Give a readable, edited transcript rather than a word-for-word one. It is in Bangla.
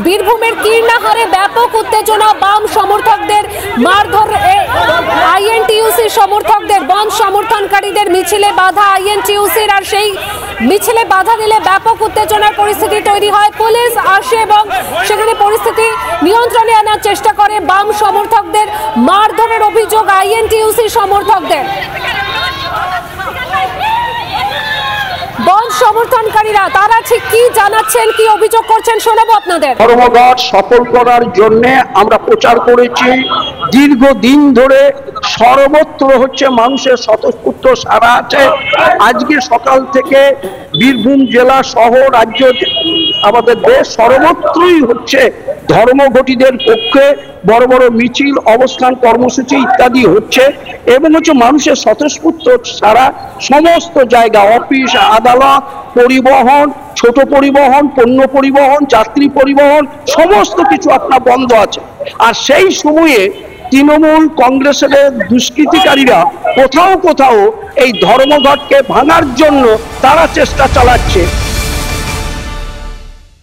বীরভূমের কীর্ণাহারে ব্যাপক উত্তেজনা, বাম সমর্থকদের মারধর, আইএনটিইউসি সমর্থকদের, বন্ধ সমর্থনকারীদের মিছিলে বাধা আইএনটিইউসির, আর সেই মিছিলে বাধা দিলে ব্যাপক উত্তেজনার পরিস্থিতি তৈরি হয়। পুলিশ আসে এবং সেখানে পরিস্থিতি নিয়ন্ত্রণে আনার চেষ্টা করে। বাম সমর্থকদের মারধরের অভিযোগ আইএনটিইউসি সমর্থকদের। বন্ধ সমর্থনকারীরা তারা ঠিক কি জানাচ্ছেন, কি অভিযোগ করছেন শোনাবো আপনাদের। ধর্মঘট সফল করার জন্য আমরা প্রচার করেছি দীর্ঘদিন ধরে, সর্বত্র হচ্ছে মানুষের স্বতঃস্ফূর্ত সাড়া আছে। আজকে সকাল থেকে বীরভূম জেলা সহ রাজ্য, আমাদের দেশ সর্বত্রই হচ্ছে ধর্মঘটীদের পক্ষে বড় বড় মিছিল, অবস্থান কর্মসূচি ইত্যাদি হচ্ছে এবং হচ্ছে মানুষের স্বতঃস্ফূর্ত সারা সমস্ত জায়গা, অফিস, আদালত, পরিবহন, ছোট পরিবহন, পণ্য পরিবহন, যাত্রী পরিবহন, সমস্ত কিছু আপনার বন্ধ আছে। আর সেই সময়ে তৃণমূল কংগ্রেসের দুষ্কৃতিকারীরা কোথাও কোথাও এই ধর্মঘটকে ভাঙার জন্য তারা চেষ্টা চালাচ্ছে।